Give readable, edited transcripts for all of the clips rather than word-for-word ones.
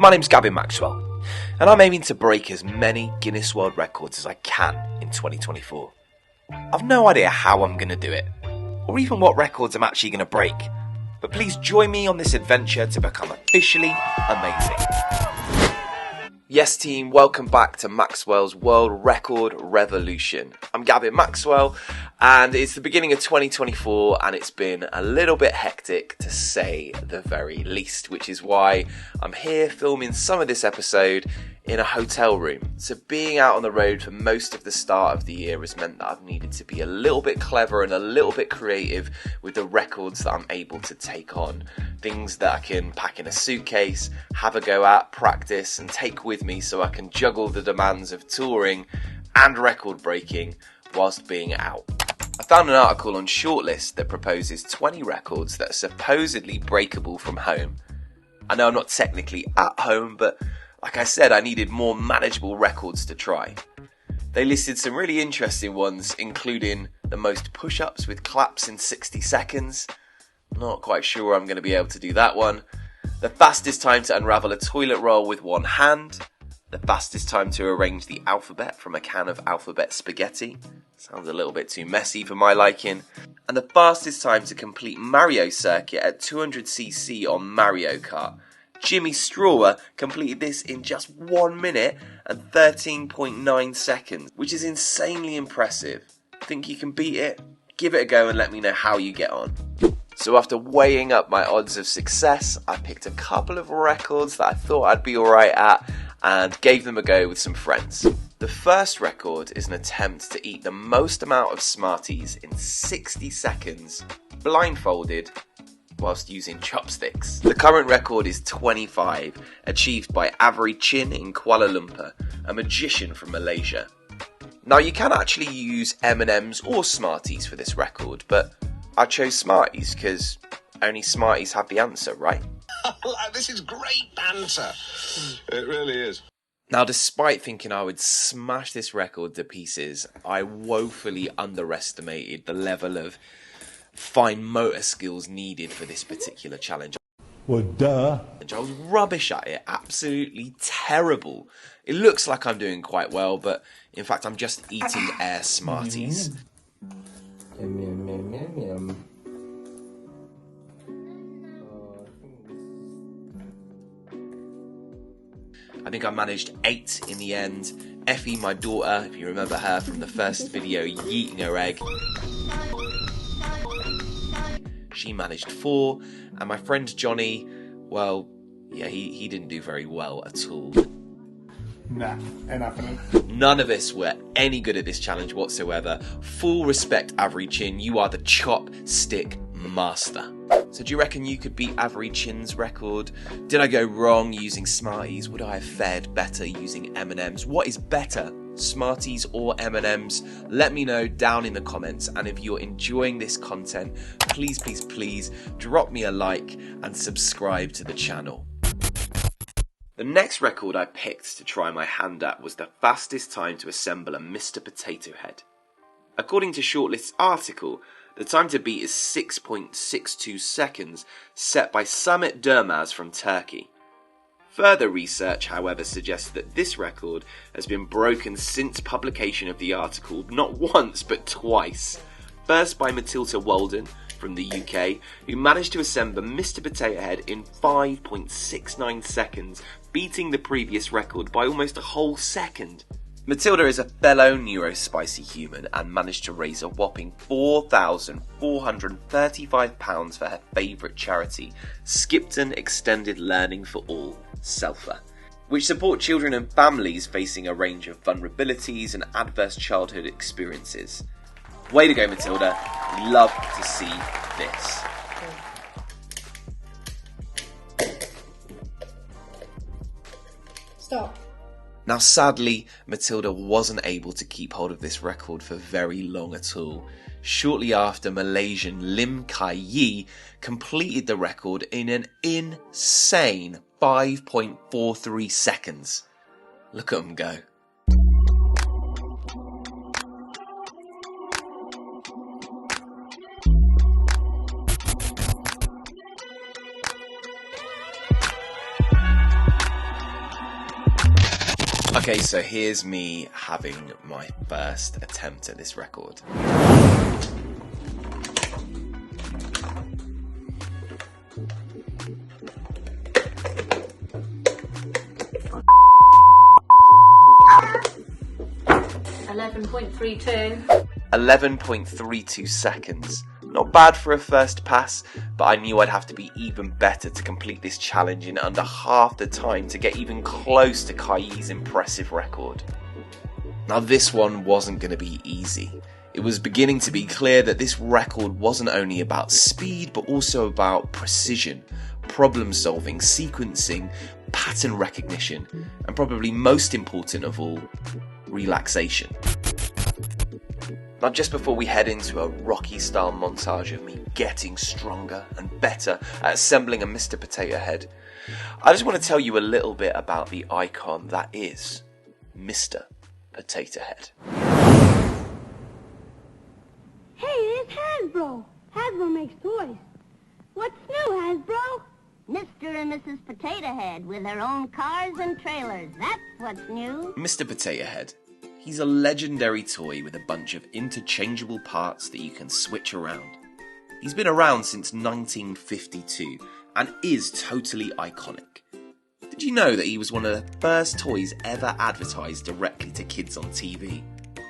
My name's Gavin Maxwell, and I'm aiming to break as many Guinness World Records as I can in 2024. I've no idea how I'm going to do it, or even what records I'm actually going to break, but please join me on this adventure to become officially amazing. Yes team, welcome back to Maxwell's World Record Revolution. I'm Gavin Maxwell, and it's the beginning of 2024 and it's been a little bit hectic to say the very least, which is why I'm here filming some of this episode in a hotel room. So being out on the road for most of the start of the year has meant that I've needed to be a little bit clever and a little bit creative with the records that I'm able to take on. Things that I can pack in a suitcase, have a go at, practice and take with me so I can juggle the demands of touring and record breaking whilst being out. I found an article on Shortlist that proposes 20 records that are supposedly breakable from home. I know I'm not technically at home, but like I said, I needed more manageable records to try. They listed some really interesting ones, including the most push-ups with claps in 60 seconds. Not quite sure I'm going to be able to do that one. The fastest time to unravel a toilet roll with one hand. The fastest time to arrange the alphabet from a can of alphabet spaghetti. Sounds a little bit too messy for my liking. And the fastest time to complete Mario Circuit at 200cc on Mario Kart. Jimmy Strawer completed this in just 1 minute and 13.9 seconds, which is insanely impressive. Think you can beat it? Give it a go and let me know how you get on. So after weighing up my odds of success, I picked a couple of records that I thought I'd be alright at and gave them a go with some friends. The first record is an attempt to eat the most amount of Smarties in 60 seconds, blindfolded, whilst using chopsticks. The current record is 25, achieved by adhd in Kuala Lumpur, a magician from Malaysia. Now you can actually use M&Ms or Smarties for this record, but I chose Smarties because only Smarties have the answer, right? This is great banter. It really is. Now, despite thinking I would smash this record to pieces, I woefully underestimated the level of fine motor skills needed for this particular challenge. Well, duh. I was rubbish at it, absolutely terrible. It looks like I'm doing quite well, but in fact I'm just eating air Smarties. I think I managed 8 in the end. Effie, my daughter, if you remember her from the first video, yeeting her egg, she managed 4, and my friend Johnny, well, yeah, he didn't do very well at all. Nah, ain't happening. None of us were any good at this challenge whatsoever. Full respect, adhd, you are the chopstick master. So do you reckon you could beat adhd record? Did I go wrong using Smarties? Would I have fared better using M&Ms? What is better, Smarties or M&Ms? Let me know down in the comments, and if you're enjoying this content, please drop me a like and subscribe to the channel. The next record I picked to try my hand at was the fastest time to assemble a Mr. Potato Head. According to Shortlist's article, the time to beat is 6.62 seconds, set by Samet Durmaz from Turkey. Further research, however, suggests that this record has been broken since publication of the article, not once but twice. First by Matilda Walden from the UK, who managed to assemble Mr. Potato Head in 5.69 seconds, beating the previous record by almost a whole second. Matilda is a fellow neurospicy human and managed to raise a whopping £4,435 for her favourite charity, Skipton Extended Learning for All, SELFA, which support children and families facing a range of vulnerabilities and adverse childhood experiences. Way to go, Matilda. We love to see this. Stop. Now sadly, Matilda wasn't able to keep hold of this record for very long at all. Shortly after, Malaysian Lim Kai Yi completed the record in an insane 5.43 seconds. Look at him go. Okay, so here's me having my first attempt at this record. .32. 11.32 seconds. Not bad for a first pass, but I knew I'd have to be even better to complete this challenge in under half the time to get even close to Kai's impressive record. Now this one wasn't going to be easy. It was beginning to be clear that this record wasn't only about speed, but also about precision, problem solving, sequencing, pattern recognition, and probably most important of all, relaxation. Now just before we head into a Rocky-style montage of me getting stronger and better at assembling a Mr. Potato Head, I just want to tell you a little bit about the icon that is Mr. Potato Head. Hey, it's Hasbro. Hasbro makes toys. What's new, Hasbro? Mr. and Mrs. Potato Head with their own cars and trailers. That's what's new. Mr. Potato Head. He's a legendary toy with a bunch of interchangeable parts that you can switch around. He's been around since 1952 and is totally iconic. Did you know that he was one of the first toys ever advertised directly to kids on TV?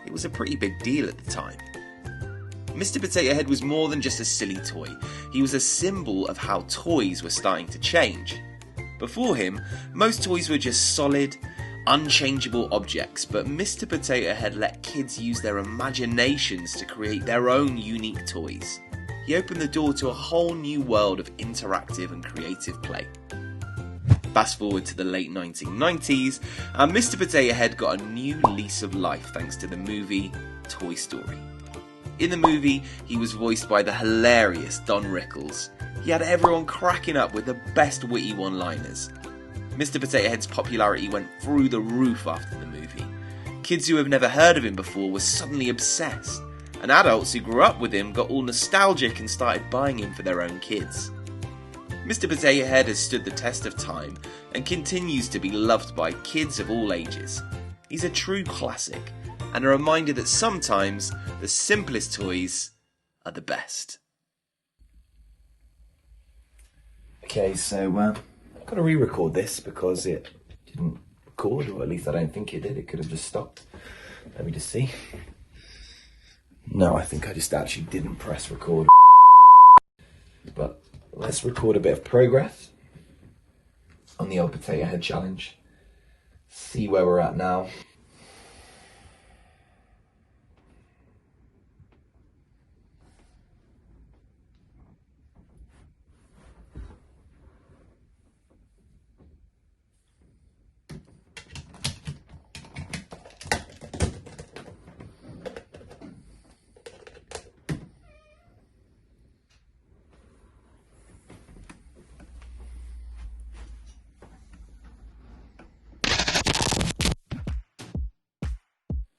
It was a pretty big deal at the time. Mr. Potato Head was more than just a silly toy. He was a symbol of how toys were starting to change. Before him, most toys were just solid, unchangeable objects, but Mr. Potato Head let kids use their imaginations to create their own unique toys. He opened the door to a whole new world of interactive and creative play. Fast forward to the late 1990s, and Mr. Potato Head got a new lease of life thanks to the movie Toy Story. In the movie, he was voiced by the hilarious Don Rickles. He had everyone cracking up with the best witty one-liners. Mr. Potato Head's popularity went through the roof after the movie. Kids who have never heard of him before were suddenly obsessed, and adults who grew up with him got all nostalgic and started buying him for their own kids. Mr. Potato Head has stood the test of time and continues to be loved by kids of all ages. He's a true classic, and a reminder that sometimes the simplest toys are the best. Okay, so I've got to re-record this because it didn't record, or at least I don't think it did. It could have just stopped. Let me just see. No, I think I just actually didn't press record. But let's record a bit of progress on the old Potato Head challenge. See where we're at now.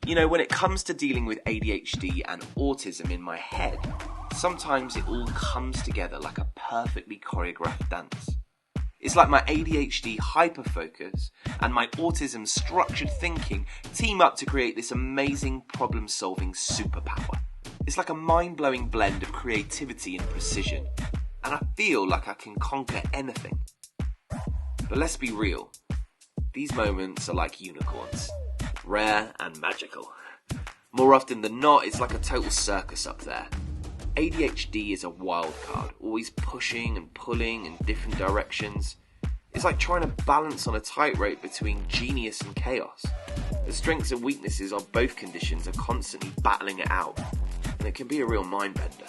You know, when it comes to dealing with ADHD and autism in my head, sometimes it all comes together like a perfectly choreographed dance. It's like my ADHD hyperfocus and my autism structured thinking team up to create this amazing problem-solving superpower. It's like a mind-blowing blend of creativity and precision, and I feel like I can conquer anything. But let's be real, these moments are like unicorns. Rare and magical. More often than not, it's like a total circus up there. ADHD is a wild card, always pushing and pulling in different directions. It's like trying to balance on a tightrope between genius and chaos. The strengths and weaknesses of both conditions are constantly battling it out, and it can be a real mind bender.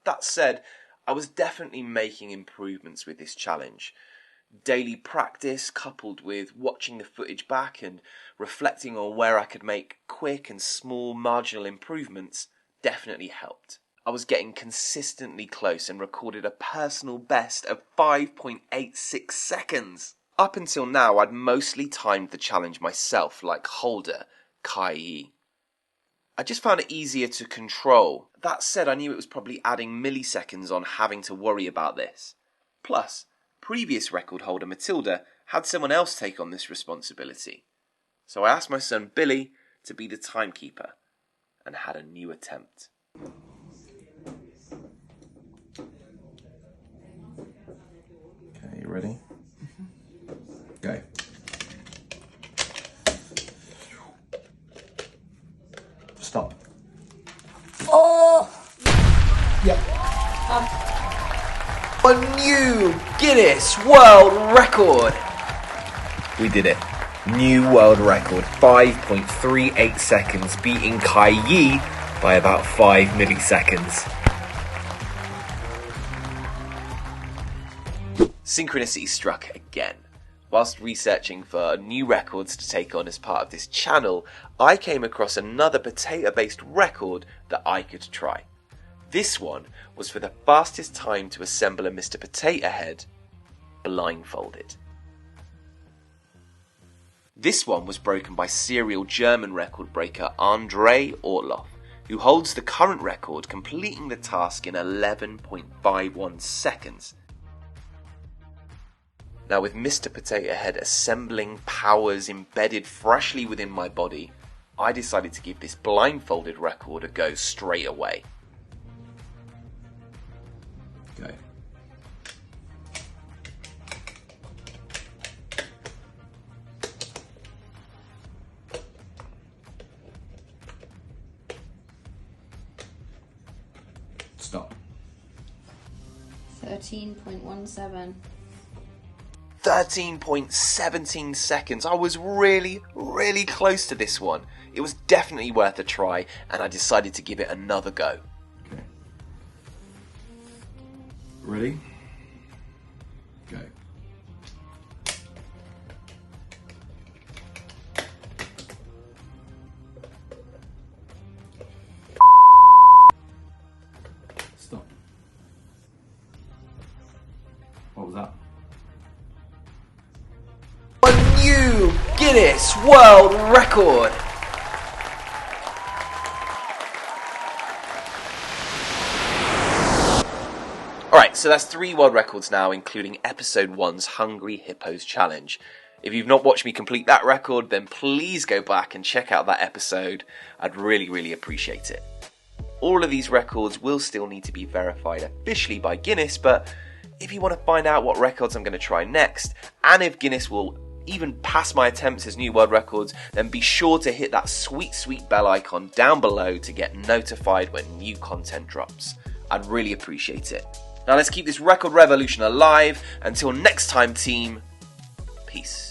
That said, I was definitely making improvements with this challenge. Daily practice coupled with watching the footage back and reflecting on where I could make quick and small marginal improvements definitely helped. I was getting consistently close and recorded a personal best of 5.86 seconds. Up until now, I'd mostly timed the challenge myself like Holder, Kai. I just found it easier to control. That said, I knew it was probably adding milliseconds on having to worry about this. Plus, previous record holder Matilda had someone else take on this responsibility. So I asked my son Billy to be the timekeeper and had a new attempt. Okay, you ready? Go. Stop. Oh! Yep. A new Guinness World Record! We did it. New world record, 5.38 seconds, beating Kai Yi by about 5 milliseconds. Synchronicity struck again. Whilst researching for new records to take on as part of this channel, I came across another potato-based record that I could try. This one was for the fastest time to assemble a Mr. Potato Head blindfolded. This one was broken by serial German record breaker André Orloff, who holds the current record, completing the task in 11.51 seconds. Now, with Mr. Potato Head assembling powers embedded freshly within my body, I decided to give this blindfolded record a go straight away. Go. Stop. 13.17. 13.17 seconds. I was really close to this one. It was definitely worth a try, and I decided to give it another go. Okay. Ready? Go. Stop. What was that? A new Guinness World Record! Alright, so that's 3 world records now, including episode 1's Hungry Hippos Challenge. If you've not watched me complete that record, then please go back and check out that episode. I'd really appreciate it. All of these records will still need to be verified officially by Guinness, but if you want to find out what records I'm going to try next, and if Guinness will even pass my attempts as new world records, then be sure to hit that sweet bell icon down below to get notified when new content drops. I'd really appreciate it. Now let's keep this record revolution alive. Until next time, team, peace.